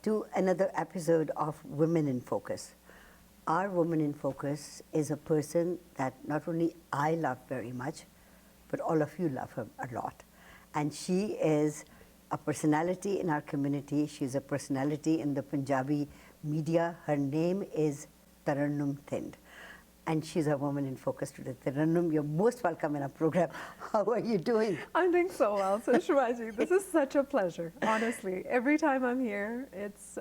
to another episode of Women in Focus. Our Woman in Focus is a person that not only I love very much, but all of you love her a lot. And she is a personality in our community. She's a personality in the Punjabi media. Her name is Tarannum Thind. And she's a Woman in Focus today. Tarannum, you're most welcome in our program. How are you doing? I'm doing so well, Sushmaji. This is such a pleasure, honestly. Every time I'm here, it's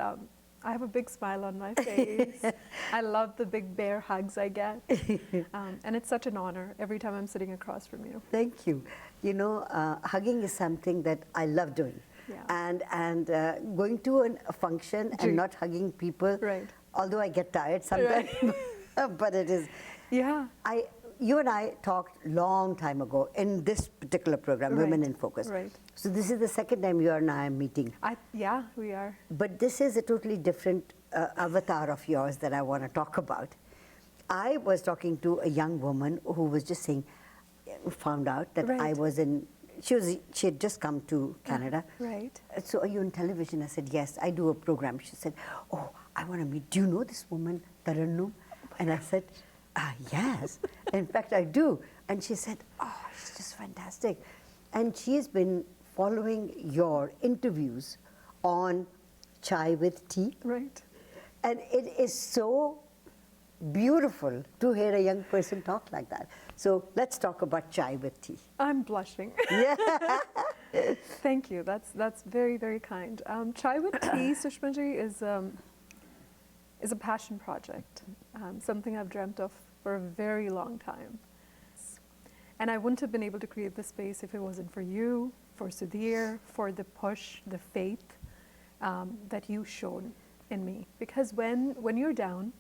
I have a big smile on my face. I love the big bear hugs I get. And it's such an honor every time I'm sitting across from you. Thank you. You know, hugging is something that I love doing. Yeah. And going to a function and not hugging people, Right. although I get tired sometimes, Right. but it is. Yeah. You and I talked long time ago in this particular program, Right. Women in Focus. Right. So this is the second time you and I are meeting. Yeah, we are. But this is a totally different avatar of yours that I want to talk about. I was talking to a young woman who was just saying, found out that Right. I was in, she had just come to Canada. Right. So are you on television? I said, yes, I do a program. She said, oh, I want to meet, do you know this woman, Tarannum? And I said, yes, in fact I do. And she said, oh, she's just fantastic. And she's been following your interviews on Chai with Tea. Right. And it is so beautiful to hear a young person talk like that. So let's talk about Chai with Tea. I'm blushing. Yeah. Thank you. That's very, very kind. Chai with Tea, Sushmaji, is a passion project, something I've dreamt of for a very long time. And I wouldn't have been able to create this space if it wasn't for you, for Sudhir, for the push, the faith that you showed in me. Because when you're down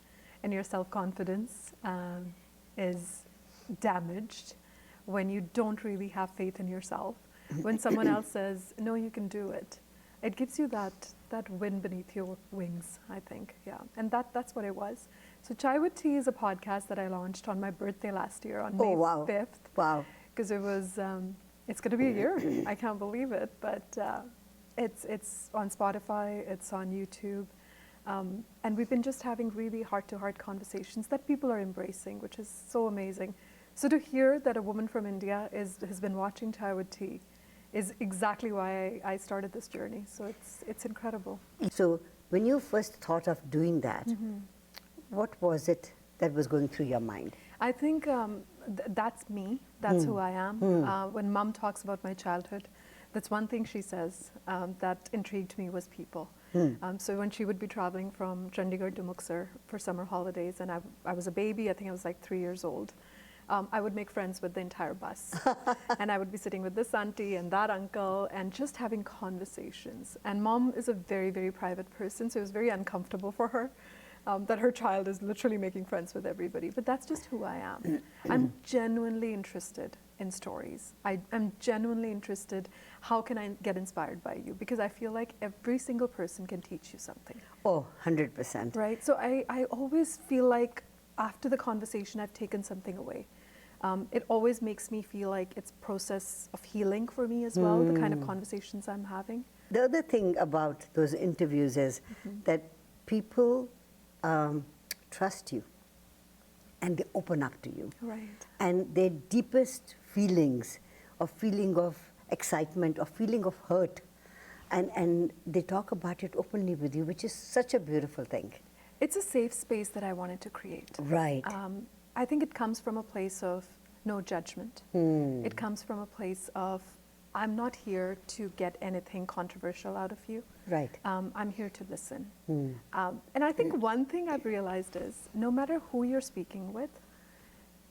and your self-confidence is damaged, when you don't really have faith in yourself, when someone else says, no, you can do it, it gives you that wind beneath your wings, I think, yeah. And that's what it was. So Chai with Tea is a podcast that I launched on my birthday last year on May 5th. Wow. Because it was, it's going to be a year. I can't believe it. But it's on Spotify, it's on YouTube. And we've been just having really heart-to-heart conversations that people are embracing, which is so amazing. So to hear that a woman from India has been watching Chai with Tea is exactly why I started this journey. So it's incredible. So when you first thought of doing that, what was it that was going through your mind? I think that's me. That's who I am. When Mum talks about my childhood, that's one thing she says that intrigued me was people. So when she would be traveling from Chandigarh to Muxar for summer holidays, and I was a baby, I think I was like 3 years old, I would make friends with the entire bus. And I would be sitting with this auntie and that uncle and just having conversations. And Mom is a very, very private person, so it was very uncomfortable for her that her child is literally making friends with everybody. But that's just who I am. I'm genuinely interested in stories. I'm genuinely interested, how can I get inspired by you? Because I feel like every single person can teach you something. Oh, 100%. Right, so I always feel like after the conversation I've taken something away. It always makes me feel like it's a process of healing for me as well, the kind of conversations I'm having. The other thing about those interviews is that people trust you and they open up to you. Right. And their deepest feelings, a feeling of excitement, a feeling of hurt, and they talk about it openly with you, which is such a beautiful thing. It's a safe space that I wanted to create. Right. I think it comes from a place of no judgment. It comes from a place of, I'm not here to get anything controversial out of you. Right. I'm here to listen. And I think one thing I've realized is, no matter who you're speaking with,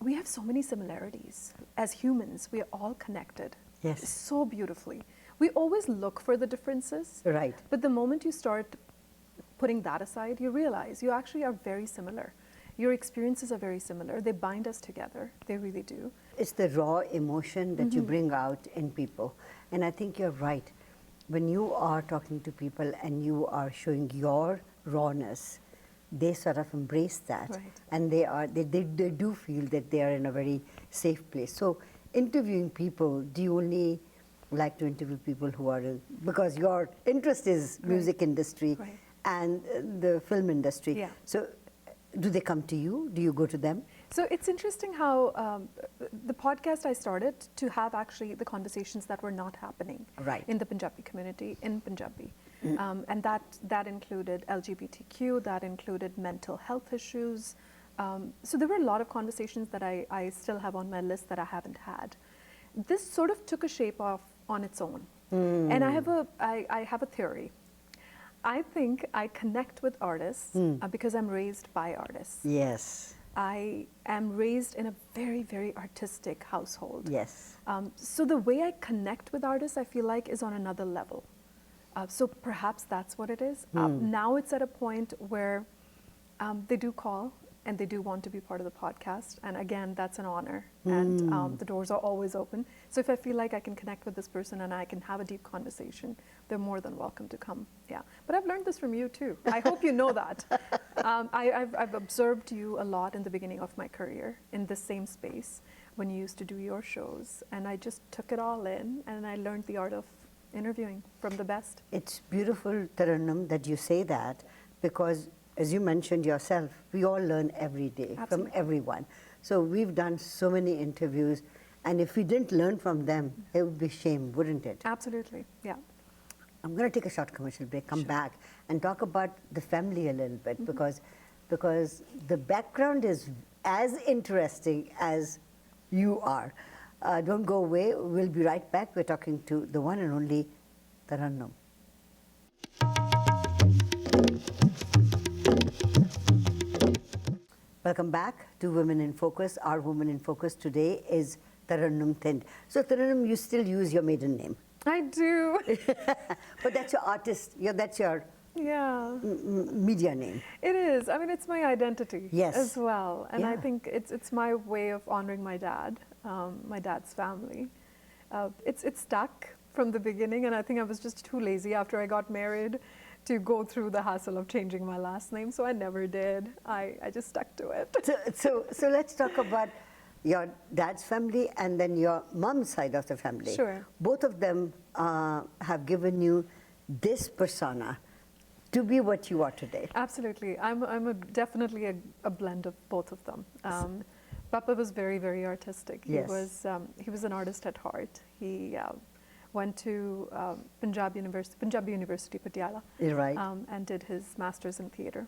we have so many similarities. As humans, we are all connected. Yes. So beautifully. We always look for the differences. Right. But the moment you start putting that aside, you realize you actually are very similar. Your experiences are very similar. They bind us together. They really do. It's the raw emotion that you bring out in people. And I think you're right. When you are talking to people and you are showing your rawness, they sort of embrace that. Right. And they do feel that they are in a very safe place. So interviewing people, do you only like to interview people who are, because your interest is music industry, Right. and the film industry. Yeah. So do they come to you? Do you go to them? So it's interesting how the podcast I started to have actually the conversations that were not happening Right. in the Punjabi community in Punjabi. And that included LGBTQ, that included mental health issues. So there were a lot of conversations that I still have on my list that I haven't had. This sort of took a shape on its own. And I have a theory. I think I connect with artists because I'm raised by artists. Yes. I am raised in a very, very artistic household. Yes. So the way I connect with artists, I feel like, is on another level. So perhaps that's what it is. Now it's at a point where they do call and they do want to be part of the podcast. And again, that's an honor. And the doors are always open. So if I feel like I can connect with this person and I can have a deep conversation, they're more than welcome to come. Yeah. But I've learned this from you too. I hope you know that. I've observed you a lot in the beginning of my career in the same space when you used to do your shows. And I just took it all in and I learned the art of interviewing from the best. It's beautiful, Tarannum, that you say that, because as you mentioned yourself, we all learn every day. Absolutely. From everyone. So we've done so many interviews, and if we didn't learn from them, it would be shame, wouldn't it? Absolutely, yeah. I'm going to take a short commercial break, come Sure. back, and talk about the family a little bit, because the background is as interesting as you are. Don't go away. We'll be right back. We're talking to the one and only Tarannum. Welcome back to Women in Focus. Our Woman in Focus today is Tarannum Thind. So Tarannum, you still use your maiden name. I do. But that's your artist, that's your Yeah. media name. It is. I mean, it's my identity Yes. as well. And I Yeah. think it's my way of honoring my dad's family. It's stuck from the beginning, and I think I was just too lazy after I got married to go through the hassle of changing my last name, so I never did. I just stuck to it. So let's talk about your dad's family and then your mom's side of the family. Sure. Both of them have given you this persona to be what you are today. Absolutely. I'm definitely a blend of both of them. Papa was very, very artistic. Yes. He was an artist at heart. He went to Punjab University, Patiala, Right. and did his master's in theatre.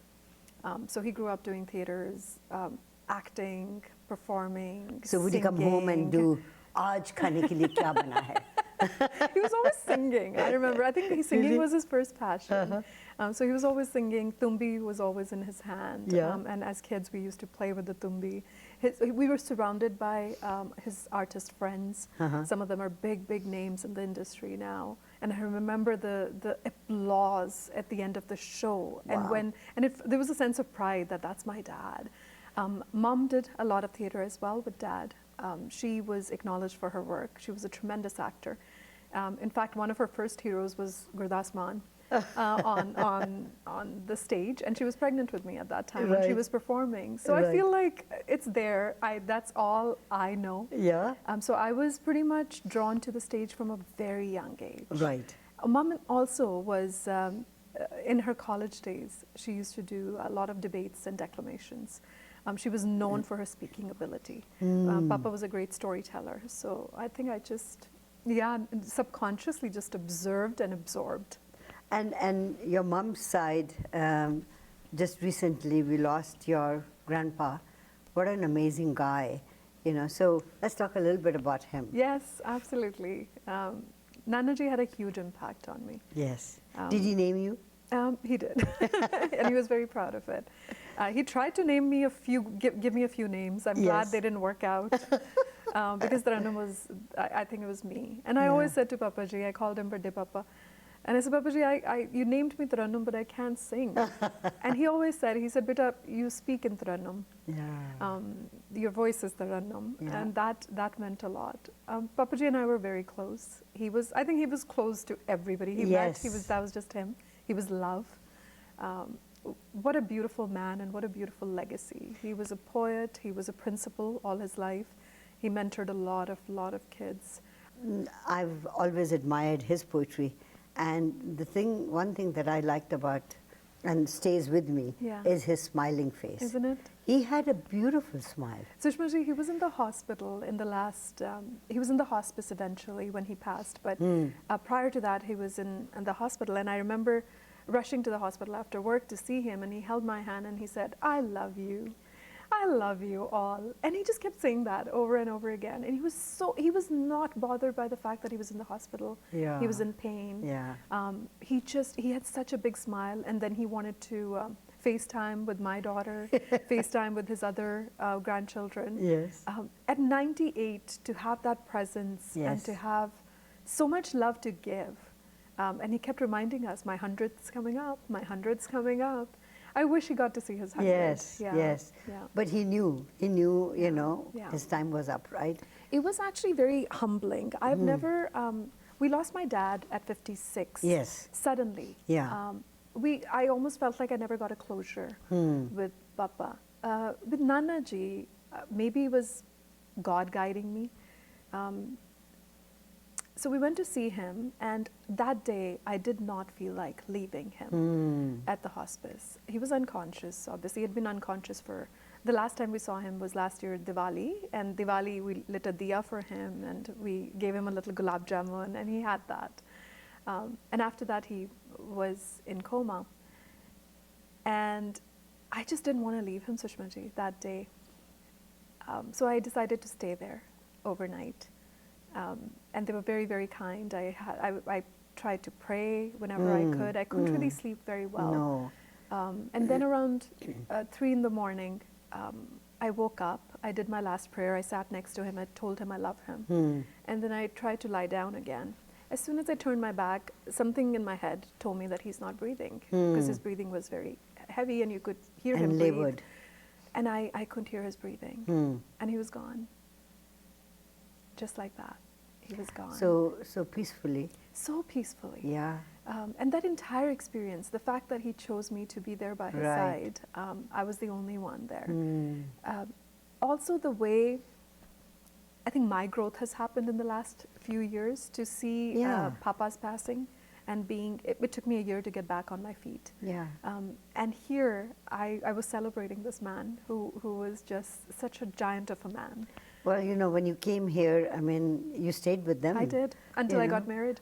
So he grew up doing theatres, acting, performing, So would he come home and singing. do, "Aaj khane ke liye kya bana hai?" He was always singing. I remember. I think singing Really? was his first passion. So he was always singing. Tumbi was always in his hand. Yeah. And as kids, we used to play with the tumbi. We were surrounded by his artist friends. Some of them are big, big names in the industry now. And I remember the applause at the end of the show. Wow. And there was a sense of pride that that's my dad. Mom did a lot of theater as well with Dad. She was acknowledged for her work. She was a tremendous actor. In fact, one of her first heroes was Gurdas Maan on the stage, and she was pregnant with me at that time when she Right. was performing. So I Right. feel like it's there. That's all I know. Yeah. So I was pretty much drawn to the stage from a very young age. Right. Mom also was, in her college days, she used to do a lot of debates and declamations. She was known for her speaking ability. Papa was a great storyteller. So I think I just, subconsciously just observed and absorbed. And your mom's side, just recently we lost your grandpa. What an amazing guy, So let's talk a little bit about him. Yes, absolutely. Nanaji had a huge impact on me. Yes. Did he name you? He did, and he was very proud of it. He tried to name me give me a few names. I'm glad Yes. they didn't work out because Tarannum was, I think it was me. And I always said to Papaji, I called him Birthday Papa, and I said, Papaji, you named me Tarannum, but I can't sing. And he always said, Beta, you speak in Tarannum. Yeah. Your voice is Tarannum, Yeah. and that meant a lot. Papaji and I were very close. I think he was close to everybody he met. Yes. That was just him. He was love. What a beautiful man and what a beautiful legacy. He was a poet, he was a principal all his life. He mentored a lot of kids. I've always admired his poetry. And one thing that I liked about and stays with me Yeah. is his smiling face. Isn't it? He had a beautiful smile. Sushmaji, he was in the hospital in the last, he was in the hospice eventually when he passed, but prior to that he was in the hospital, and I remember rushing to the hospital after work to see him, and he held my hand and he said, "I love you. I love you all." And he just kept saying that over and over again. And he was not bothered by the fact that he was in the hospital. Yeah. He was in pain. Yeah. He had such a big smile, and then he wanted to FaceTime with my daughter, FaceTime with his other grandchildren. Yes. At 98, to have that presence and Yes. to have so much love to give. And he kept reminding us, my 100th's coming up, my 100th's coming up. I wish he got to see his 100th. Yes, Yeah, yes. yeah. But he knew, you know, Yeah. his time was up, right? It was actually very humbling. I've never, we lost my dad at 56. Yes. Suddenly. Yeah. I almost felt like I never got a closure with Papa. With Nana ji, maybe it was God guiding me. So we went to see him, and that day I did not feel like leaving him at the hospice. He was unconscious, obviously. He had been unconscious for, the last time we saw him was last year Diwali, and Diwali we lit a diya for him, and we gave him a little gulab jamun, and he had that. And after that he was in coma. And I just didn't want to leave him, Sushmaji, that day. So I decided to stay there overnight. And they were very, very kind. I tried to pray whenever I could. I couldn't really sleep very well. No. And then around 3 in the morning, I woke up. I did my last prayer. I sat next to him. I told him I love him. And then I tried to lie down again. As soon as I turned my back, something in my head told me that he's not breathing, because his breathing was very heavy and you could hear him breathe. Labored. And I couldn't hear his breathing. And he was gone. Just like that. He was gone. So peacefully. So peacefully. Yeah. And that entire experience, the fact that he chose me to be there by his Right. side, I was the only one there. Also the way, I think my growth has happened in the last few years to see Yeah. Papa's passing and it took me a year to get back on my feet. Yeah. And here I was celebrating this man who was just such a giant of a man. Well, you know, when you came here, I mean, you stayed with them. I did, until you I know. got married.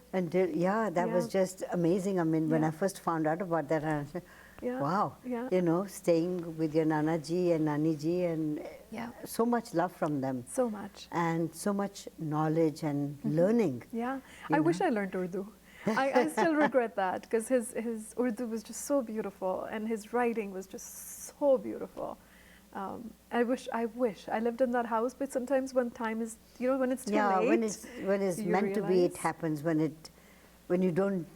Yeah, that was Yeah. just amazing. I mean, when Yeah. I first found out about that, I said, Yeah. wow, Yeah. you know, staying with your Nana ji and Nani ji, and Yeah. so much love from them. So much. And so much knowledge and learning. Yeah, You I wish know? I learned Urdu. I still regret that, because his Urdu was just so beautiful and his writing was just so beautiful. I wish I lived in that house, but sometimes when time is, you know, when it's too late. when it's you meant to be, it realize. happens. When you don't,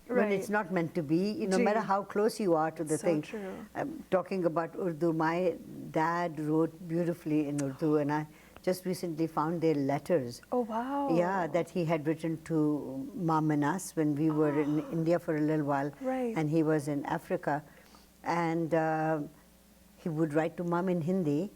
when it's Right. not meant to be, no Gee. matter how close you are to the So thing. true. Talking about Urdu, my dad wrote beautifully in Urdu, and I just recently found their letters. Oh, wow. Yeah, that he had written to Mom and us when we were in India for a little while, Right. and he was in Africa, and he would write to Mom in Hindi,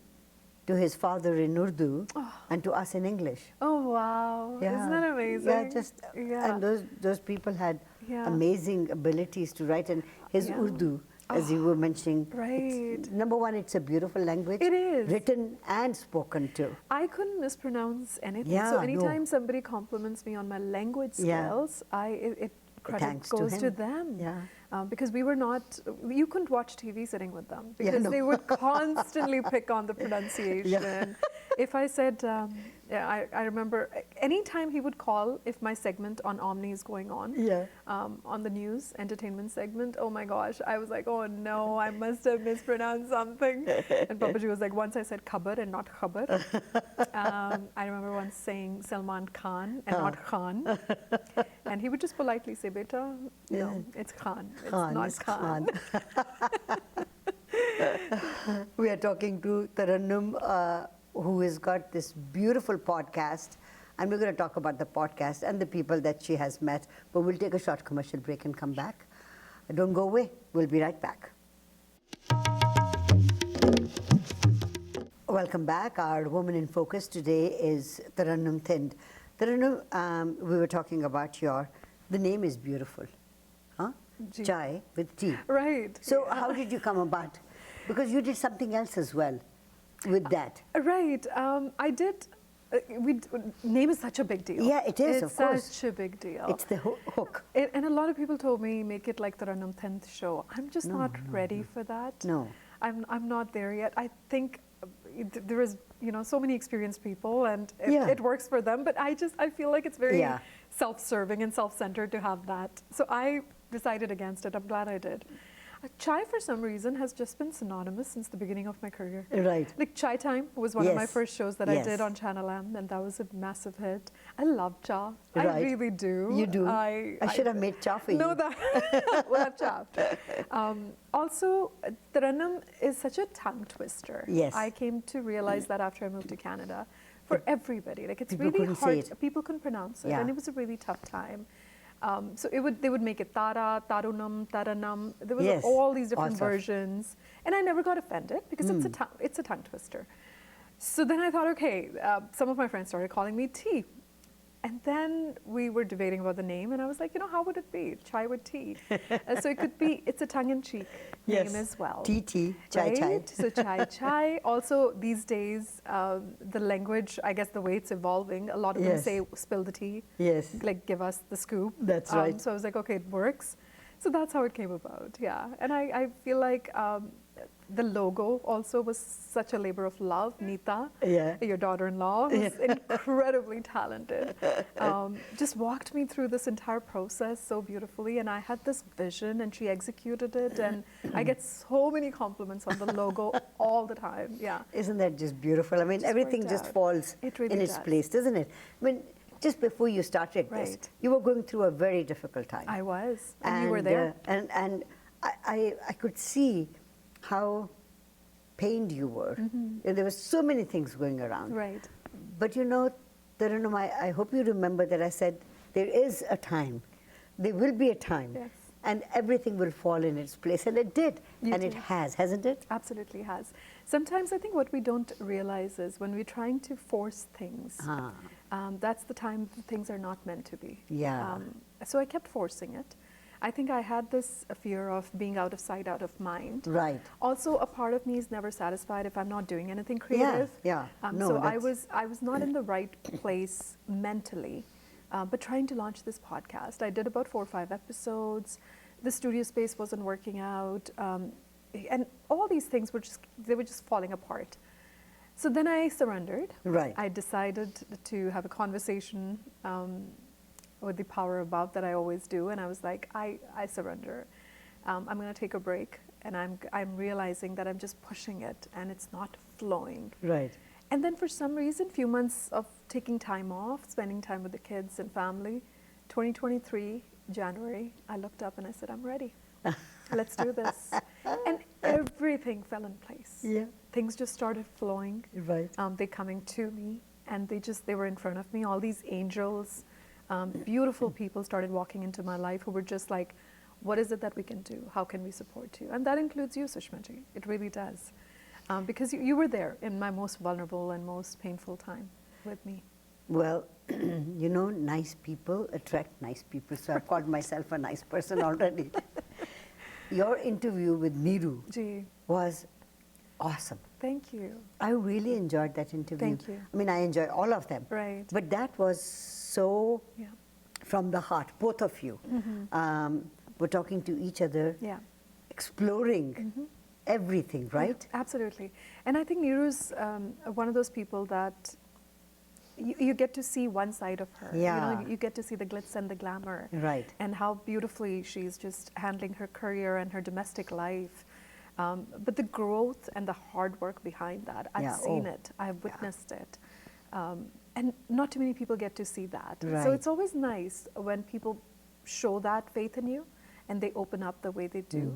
to his father in Urdu, and to us in English. Oh, wow. Yeah. Isn't that amazing? Yeah, and those people had Yeah. amazing abilities to write, and his Yeah. Urdu, as you were mentioning, Right. number one, it's a beautiful language. It is. Written and spoken too. I couldn't mispronounce anything. Yeah, so no. anytime somebody compliments me on my language Yeah. skills, it credit Thanks to goes to him. them. Yeah. Because we were not, you couldn't watch TV sitting with them, because no. they would constantly pick on the pronunciation. If I said, I remember anytime he would call, if my segment on Omni is going on, on the news entertainment segment, oh my gosh, I was like, oh no, I must have mispronounced something. And Papaji was like, once I said khabar and not khabar. I remember once saying Salman Khan and not Khan. And he would just politely say, beta, no, it's Khan. It's not it's Khan. We are talking to Tarannum, who has got this beautiful podcast, and we're going to talk about the podcast and the people that she has met, but we'll take a short commercial break and come back. Don't go away. We'll be right back. Welcome back. Our woman in focus today is Tarannum Thind. Tarannum, we were talking about the name is beautiful. Huh? Ji. chai with tea. Right. So how did you come about? Because you did something else as well with that. Right. I did. Name is such a big deal. Yeah, it is, of course. It's such a big deal. It's the hook. And a lot of people told me, make it like the Tarannum Thind show. I'm just not ready for that. No. I'm not there yet. I think there is, so many experienced people, and it works for them. But I feel like it's very self-serving and self-centered to have that. So I decided against it. I'm glad I did. Chai, for some reason, has just been synonymous since the beginning of my career. Right. Like Chai Time was one of my first shows that I did on Channel M, and that was a massive hit. I love cha. Right. I really do. You do. I should have made cha for you. No, that would have chopped. Also, Tarannum is such a tongue twister. Yes. I came to realize that after I moved to Canada. For everybody, like it's People really couldn't hard. say it. People couldn't pronounce it, Yeah. and it was a really tough time. So they would make it Tara, Tarunam, Taranam. There was all these different versions, and I never got offended because it's a tongue twister. So then I thought, okay, some of my friends started calling me T. And then we were debating about the name, and I was like, how would it be? Chai with tea. So it could be, it's a tongue-in-cheek name as well. Tea, chai, chai. So chai. Also, these days, the language, I guess the way it's evolving, a lot of them say, spill the tea. Yes. Like, give us the scoop. That's right. So I was like, okay, it works. So that's how it came about, yeah. And I feel like the logo also was such a labor of love. Nita, your daughter-in-law, who's incredibly talented, just walked me through this entire process so beautifully. And I had this vision, and she executed it. And I get so many compliments on the logo all the time. Yeah. Isn't that just beautiful? I mean, everything just falls in its place, doesn't it? I mean, just before you started this, you were going through a very difficult time. I was, and you were there. And I could see how pained you were. And there were so many things going around. Right. But Tarannum, I hope you remember that I said there is a time. There will be a time. Yes. And everything will fall in its place. And it did. It has, hasn't it? Absolutely has. Sometimes I think what we don't realize is when we're trying to force things, that's the time things are not meant to be. Yeah. So I kept forcing it. I think I had this fear of being out of sight, out of mind. Right. Also, a part of me is never satisfied if I'm not doing anything creative. So I was not in the right place mentally, but trying to launch this podcast. I did about 4 or 5 episodes. The studio space wasn't working out, and all these things were just falling apart. So then I surrendered. Right. I decided to have a conversation with the power above that I always do, and I was like, I surrender. I'm going to take a break, and I'm realizing that I'm just pushing it, and it's not flowing. Right. And then for some reason, few months of taking time off, spending time with the kids and family, 2023, January, I looked up and I said, I'm ready. Let's do this. And everything fell in place. Yeah. Things just started flowing. Right. They coming to me, and they were in front of me. All these angels, beautiful people started walking into my life who were just like, what is it that we can do? How can we support you? And that includes you, Sushmaji. It really does. Because you were there in my most vulnerable and most painful time with me. Well, nice people attract nice people. So I've called myself a nice person already. Your interview with Neeru was awesome. Thank you. I really enjoyed that interview. Thank you. I mean, I enjoy all of them. Right. But that was so from the heart, both of you. Were talking to each other, exploring everything, right? Yeah, absolutely. And I think Neeru's one of those people that you get to see one side of her. Yeah. You get to see the glitz and the glamour. Right. And how beautifully she's just handling her career and her domestic life. But the growth and the hard work behind that, I've seen it, I've witnessed it. And not too many people get to see that. Right. So it's always nice when people show that faith in you and they open up the way they do.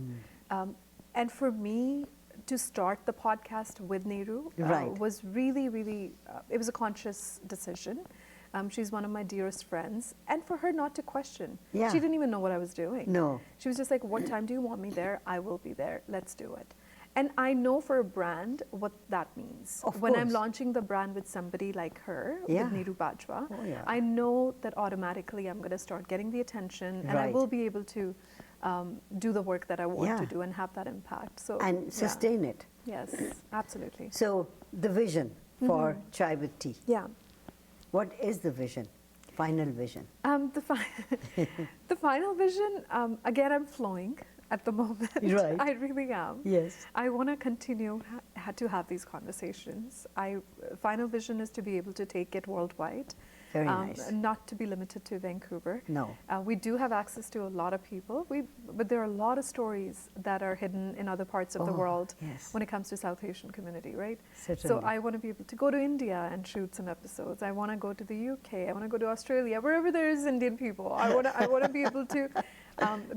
And for me, to start the podcast with Neeru was really, really, it was a conscious decision. She's one of my dearest friends. And for her not to question. Yeah. She didn't even know what I was doing. No. She was just like, what time do you want me there? I will be there. Let's do it. And I know for a brand what that means. When I'm launching the brand with somebody like her, with Neeru Bajwa, I know that automatically I'm going to start getting the attention and I will be able to do the work that I want Yeah. to do and have that impact. So And yeah. sustain it. Yes, absolutely. So the vision for Chai with Tea. Yeah. What is the vision? Final vision. The final vision, again, I'm flowing at the moment. Right. I really am. Yes. I want to continue to have these conversations. Final vision is to be able to take it worldwide. Very nice. Not to be limited to Vancouver. No. We do have access to a lot of people, but there are a lot of stories that are hidden in other parts of the Oh, world yes. when it comes to South Asian community, right? Certainly. So I want to be able to go to India and shoot some episodes. I want to go to the UK. I want to go to Australia, wherever there is Indian people. I want to be able to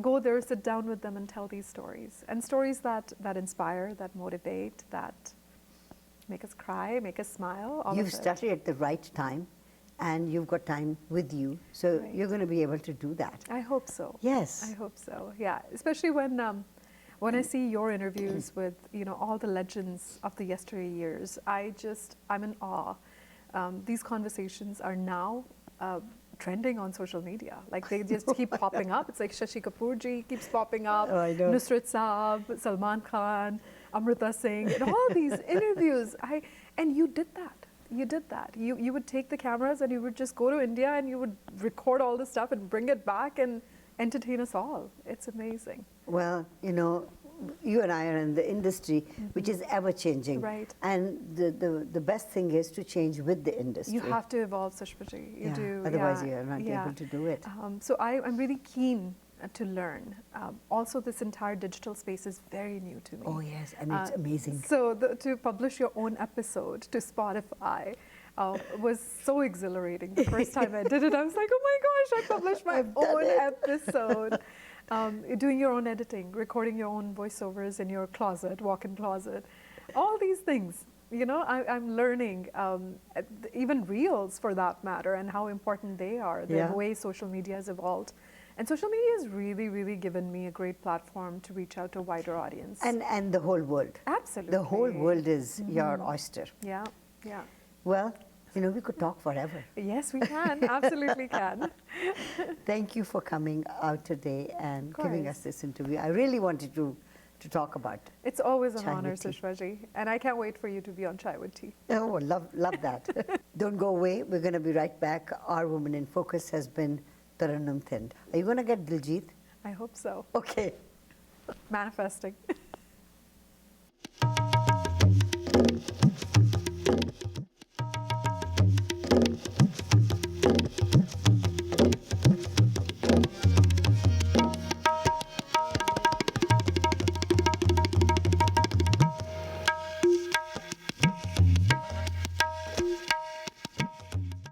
go there, sit down with them, and tell these stories. And stories that inspire, that motivate, that make us cry, make us smile. All You've of it. started at the right time, and you've got time with you, so Right. you're going to be able to do that. I hope so. Yes. I hope so. Yeah, especially when I see your interviews with all the legends of the yesteryears. I'm in awe. These conversations are now trending on social media. Like they just keep popping up. It's like Shashi Kapoor ji keeps popping up. Oh, I know. Nusrat Saab, Salman Khan, Amrita Singh, and all these interviews. And you did that. You did that. You would take the cameras and you would just go to India and you would record all the stuff and bring it back and entertain us all. It's amazing. Well, you and I are in the industry, which is ever changing. Right. And the best thing is to change with the industry. You have to evolve, Sushmaji. You Yeah, do. otherwise yeah, you're not yeah. able to do it. So I'm really keen to learn. Also, this entire digital space is very new to me. Oh, yes, and it's amazing. So to publish your own episode to Spotify was so exhilarating. The first time I did it, I was like, oh my gosh, I published my I've done own it. episode. Doing your own editing, recording your own voiceovers in your closet, walk-in closet, all these things. I'm learning, even reels for that matter, and how important they are, the Yeah. way social media has evolved. And social media has really, really given me a great platform to reach out to a wider audience. And the whole world. Absolutely. The whole world is your oyster. Yeah, yeah. Well, we could talk forever. Yes, we can. Absolutely can. Thank you for coming out today and Of giving course. us this interview. I really wanted to talk about. It's always an Chai honor, with tea. Sushmaji. And I can't wait for you to be on Chai with Tea. Oh, love that. Don't go away. We're going to be right back. Our Woman in Focus has been Tarannum Thind. Are you going to get Diljit? I hope so. Okay. Manifesting.